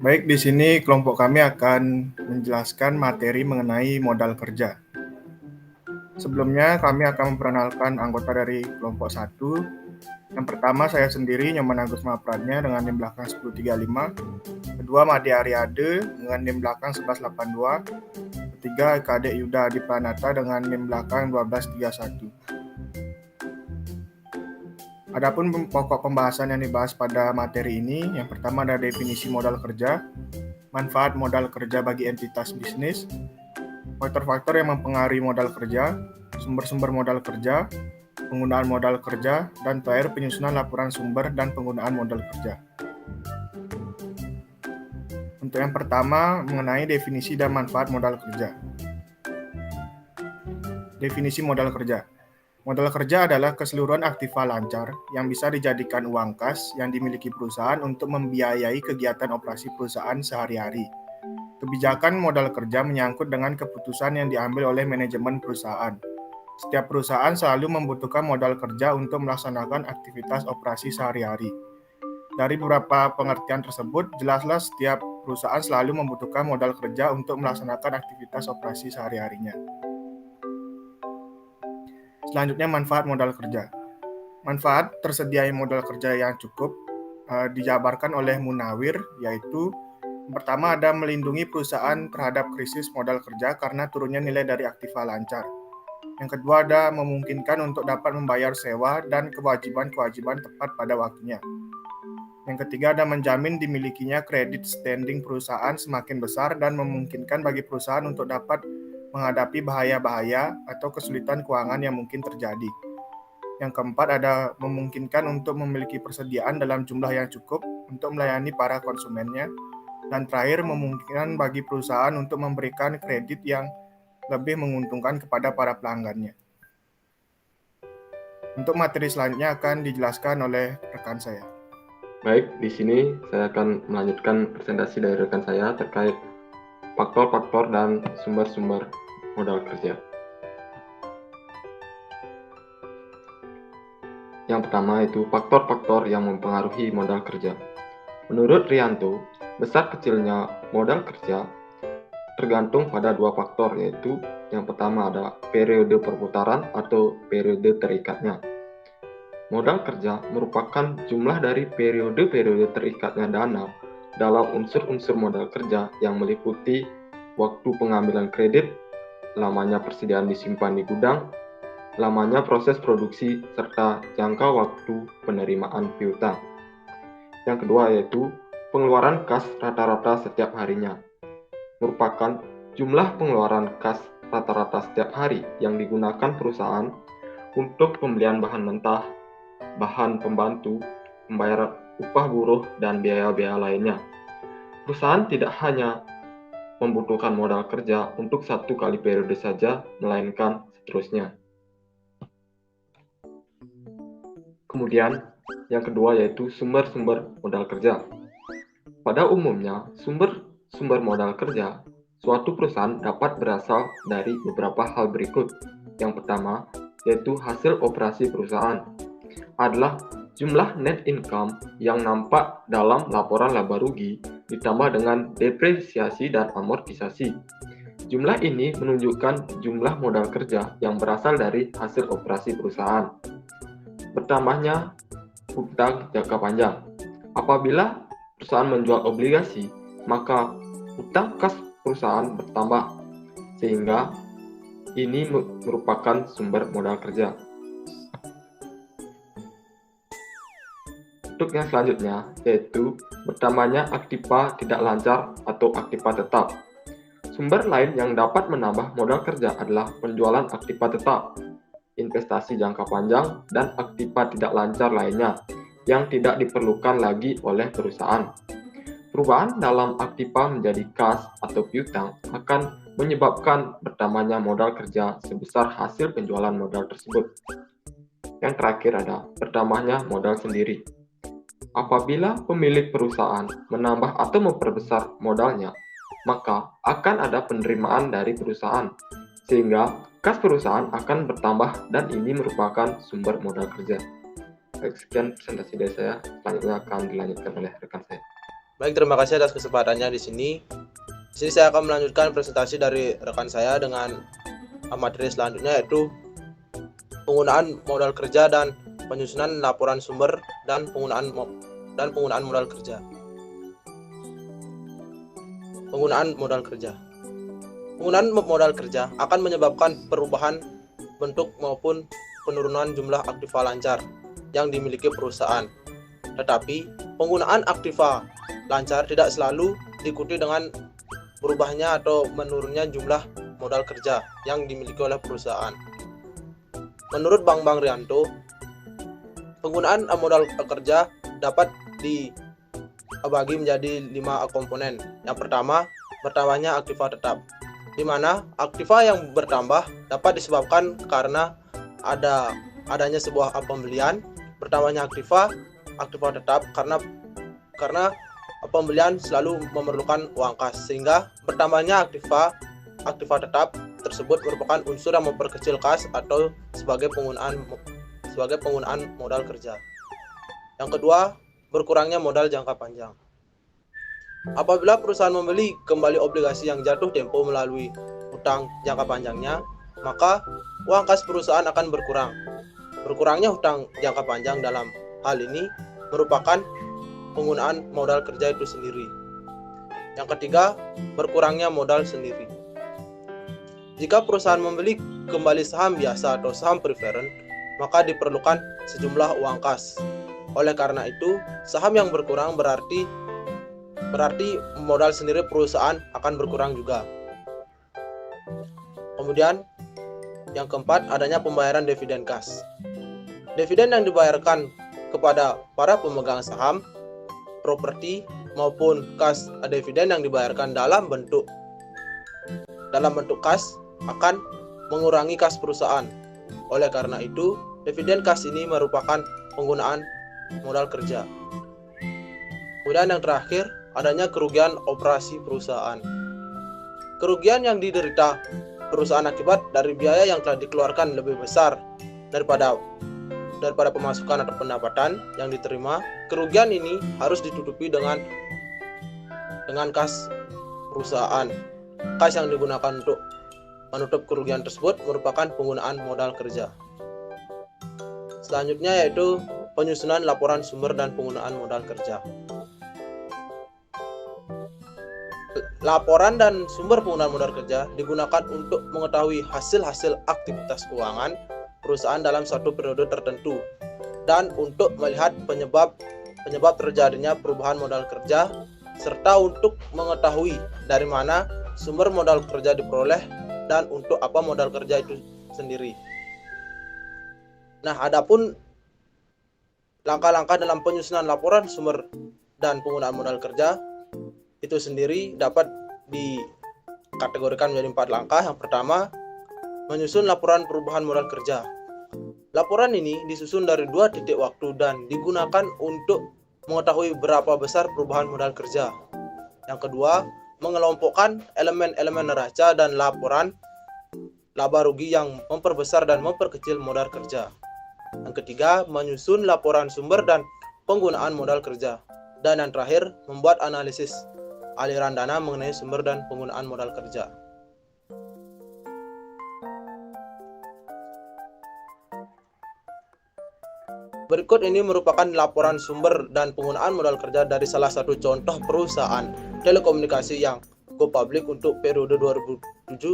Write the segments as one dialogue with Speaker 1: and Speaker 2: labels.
Speaker 1: Baik, di sini kelompok kami akan menjelaskan materi mengenai modal kerja. Sebelumnya kami akan memperkenalkan anggota dari kelompok 1. Yang pertama saya sendiri, Nyoman Agus Mapradnya dengan NIM belakang 1035. Kedua Made Ariade dengan NIM belakang 1182. Ketiga Eka Adek Yuda Adi Pranata dengan NIM belakang 1231. Adapun pokok pembahasan yang dibahas pada materi ini, yang pertama ada definisi modal kerja, manfaat modal kerja bagi entitas bisnis, faktor-faktor yang mempengaruhi modal kerja, sumber-sumber modal kerja, penggunaan modal kerja, dan terakhir penyusunan laporan sumber dan penggunaan modal kerja. Untuk yang pertama, mengenai definisi dan manfaat modal kerja. Definisi modal kerja. Modal kerja adalah keseluruhan aktiva lancar yang bisa dijadikan uang kas yang dimiliki perusahaan untuk membiayai kegiatan operasi perusahaan sehari-hari. Kebijakan modal kerja menyangkut dengan keputusan yang diambil oleh manajemen perusahaan. Setiap perusahaan selalu membutuhkan modal kerja untuk melaksanakan aktivitas operasi sehari-hari. Dari beberapa pengertian tersebut, jelaslah setiap perusahaan selalu membutuhkan modal kerja untuk melaksanakan aktivitas operasi sehari-harinya. Selanjutnya, manfaat modal kerja. Manfaat tersedianya modal kerja yang cukup dijabarkan oleh Munawir, yaitu pertama ada melindungi perusahaan terhadap krisis modal kerja karena turunnya nilai dari aktiva lancar. Yang kedua ada memungkinkan untuk dapat membayar sewa dan kewajiban-kewajiban tepat pada waktunya. Yang ketiga ada menjamin dimilikinya kredit standing perusahaan semakin besar dan memungkinkan bagi perusahaan untuk dapat menghadapi bahaya-bahaya atau kesulitan keuangan yang mungkin terjadi. Yang keempat ada memungkinkan untuk memiliki persediaan dalam jumlah yang cukup untuk melayani para konsumennya. Dan terakhir memungkinkan bagi perusahaan untuk memberikan kredit yang lebih menguntungkan kepada para pelanggannya. Untuk materi selanjutnya akan dijelaskan oleh rekan saya.
Speaker 2: Baik, di sini saya akan melanjutkan presentasi dari rekan saya terkait faktor-faktor dan sumber-sumber modal kerja. Yang pertama itu faktor-faktor yang mempengaruhi modal kerja. Menurut Rianto, besar kecilnya modal kerja tergantung pada dua faktor, yaitu yang pertama ada periode perputaran atau periode terikatnya. Modal kerja merupakan jumlah dari periode-periode terikatnya dana dalam unsur-unsur modal kerja yang meliputi waktu pengambilan kredit, lamanya persediaan disimpan di gudang, lamanya proses produksi, serta jangka waktu penerimaan piutang. Yang kedua yaitu pengeluaran kas rata-rata setiap harinya, merupakan jumlah pengeluaran kas rata-rata setiap hari yang digunakan perusahaan untuk pembelian bahan mentah, bahan pembantu, pembayaran upah buruh, dan biaya-biaya lainnya. Perusahaan tidak hanya membutuhkan modal kerja untuk satu kali periode saja, melainkan seterusnya. Kemudian, yang kedua yaitu sumber-sumber modal kerja. Pada umumnya, sumber modal kerja suatu perusahaan dapat berasal dari beberapa hal berikut. Yang pertama, yaitu hasil operasi perusahaan, adalah jumlah net income yang nampak dalam laporan laba rugi ditambah dengan depresiasi dan amortisasi. Jumlah ini menunjukkan jumlah modal kerja yang berasal dari hasil operasi perusahaan. Bertambahnya hutang jangka panjang. Apabila perusahaan menjual obligasi, maka hutang kas perusahaan bertambah, sehingga ini merupakan sumber modal kerja. Untuk yang selanjutnya, yaitu bertambahnya aktiva tidak lancar atau aktiva tetap. Sumber lain yang dapat menambah modal kerja adalah penjualan aktiva tetap, investasi jangka panjang, dan aktiva tidak lancar lainnya yang tidak diperlukan lagi oleh perusahaan. Perubahan dalam aktiva menjadi kas atau piutang akan menyebabkan bertambahnya modal kerja sebesar hasil penjualan modal tersebut. Yang terakhir ada bertambahnya modal sendiri. Apabila pemilik perusahaan menambah atau memperbesar modalnya, maka akan ada penerimaan dari perusahaan, sehingga kas perusahaan akan bertambah dan ini merupakan sumber modal kerja. Baik, sekian presentasi dari saya, selanjutnya akan dilanjutkan oleh rekan saya.
Speaker 3: Baik, terima kasih atas kesempatannya di sini. Di sini saya akan melanjutkan presentasi dari rekan saya dengan materi selanjutnya, yaitu penggunaan modal kerja dan penyusunan laporan sumber dan penggunaan modal kerja. Penggunaan modal kerja. Penggunaan modal kerja akan menyebabkan perubahan bentuk maupun penurunan jumlah aktiva lancar yang dimiliki perusahaan. Tetapi, penggunaan aktiva lancar tidak selalu diikuti dengan berubahnya atau menurunnya jumlah modal kerja yang dimiliki oleh perusahaan. Menurut Bang Rianto, penggunaan modal kerja dapat dibagi menjadi 5 komponen. Yang pertama, bertambahnya aktiva tetap, di mana aktiva yang bertambah dapat disebabkan karena adanya sebuah pembelian. Bertambahnya aktiva tetap karena pembelian selalu memerlukan uang kas, sehingga bertambahnya aktiva tetap tersebut merupakan unsur yang memperkecil kas atau sebagai penggunaan modal kerja. Yang kedua, berkurangnya modal jangka panjang. Apabila perusahaan membeli kembali obligasi yang jatuh tempo melalui hutang jangka panjangnya, maka uang kas perusahaan akan berkurang. Berkurangnya hutang jangka panjang dalam hal ini merupakan penggunaan modal kerja itu sendiri. Yang ketiga, berkurangnya modal sendiri. Jika perusahaan membeli kembali saham biasa atau saham preferen, maka diperlukan sejumlah uang kas. Oleh karena itu, saham yang berkurang berarti modal sendiri perusahaan akan berkurang juga. Kemudian, yang keempat, adanya pembayaran dividen kas. Dividen yang dibayarkan kepada para pemegang saham, properti maupun kas dividen yang dibayarkan dalam bentuk kas akan mengurangi kas perusahaan. Oleh karena itu, dividen kas ini merupakan penggunaan modal kerja. Kemudian yang terakhir, adanya kerugian operasi perusahaan. Kerugian yang diderita perusahaan akibat dari biaya yang telah dikeluarkan lebih besar daripada pemasukan atau pendapatan yang diterima. Kerugian ini harus ditutupi dengan kas perusahaan. Kas yang digunakan untuk menutup kerugian tersebut merupakan penggunaan modal kerja. Selanjutnya yaitu penyusunan laporan sumber dan penggunaan modal kerja. Laporan dan sumber penggunaan modal kerja digunakan untuk mengetahui hasil-hasil aktivitas keuangan perusahaan dalam suatu periode tertentu dan untuk melihat penyebab terjadinya perubahan modal kerja, serta untuk mengetahui dari mana sumber modal kerja diperoleh dan untuk apa modal kerja itu sendiri. Nah, adapun langkah-langkah dalam penyusunan laporan sumber dan penggunaan modal kerja itu sendiri dapat dikategorikan menjadi 4 langkah. Yang pertama, menyusun laporan perubahan modal kerja. Laporan ini disusun dari 2 titik waktu dan digunakan untuk mengetahui berapa besar perubahan modal kerja. Yang kedua, mengelompokkan elemen-elemen neraca dan laporan laba rugi yang memperbesar dan memperkecil modal kerja. Yang ketiga, menyusun laporan sumber dan penggunaan modal kerja. Dan yang terakhir, membuat analisis aliran dana mengenai sumber dan penggunaan modal kerja. Berikut ini merupakan laporan sumber dan penggunaan modal kerja dari salah satu contoh perusahaan telekomunikasi yang go public untuk periode 2007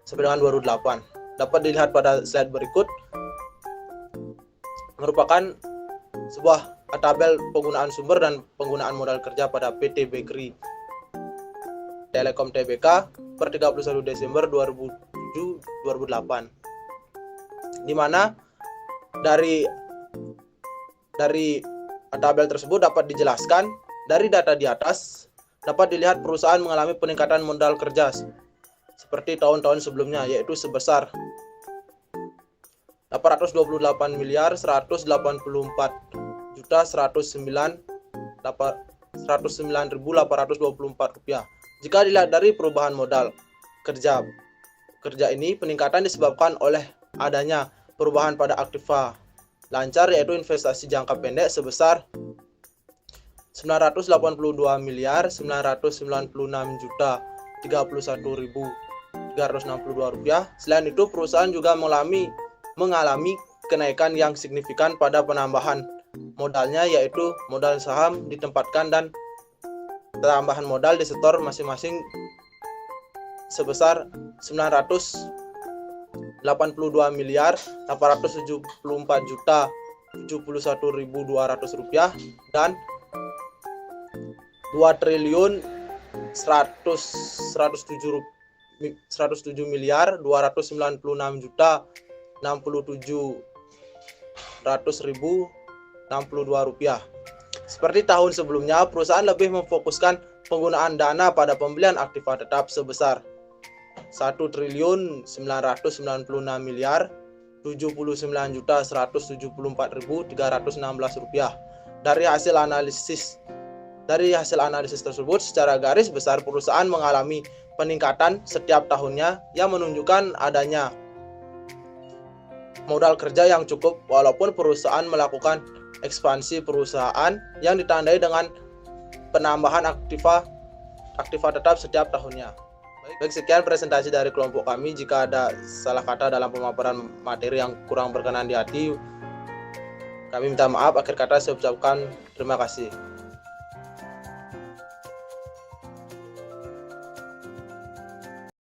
Speaker 3: sampai dengan 2008. Dapat dilihat pada slide berikut. Merupakan sebuah tabel penggunaan sumber dan penggunaan modal kerja pada PT Bakery Telekom Tbk per 31 Desember 2007-2008, di mana dari tabel tersebut dapat dijelaskan dari data di atas dapat dilihat perusahaan mengalami peningkatan modal kerja seperti tahun-tahun sebelumnya, yaitu sebesar 828.184.109.824 rupiah. Jika dilihat dari perubahan modal kerja ini, peningkatan disebabkan oleh adanya perubahan pada aktiva lancar, yaitu investasi jangka pendek sebesar Rp986.991.31.362 rupiah. Selain itu, perusahaan juga mengalami kenaikan yang signifikan pada penambahan modalnya, yaitu modal saham ditempatkan dan tambahan modal disetor masing-masing sebesar Rp982.874.071.200 dan Rp2.197.067.062 Seperti tahun sebelumnya, perusahaan lebih memfokuskan penggunaan dana pada pembelian aktiva tetap sebesar Rp1.979.174.316 Dari hasil analisis tersebut, secara garis besar perusahaan mengalami peningkatan setiap tahunnya yang menunjukkan adanya modal kerja yang cukup, walaupun perusahaan melakukan ekspansi perusahaan yang ditandai dengan penambahan aktiva tetap setiap tahunnya. Baik, sekian presentasi dari kelompok kami. Jika ada salah kata dalam pemaparan materi yang kurang berkenan di hati, kami minta maaf. Akhir kata saya ucapkan terima kasih.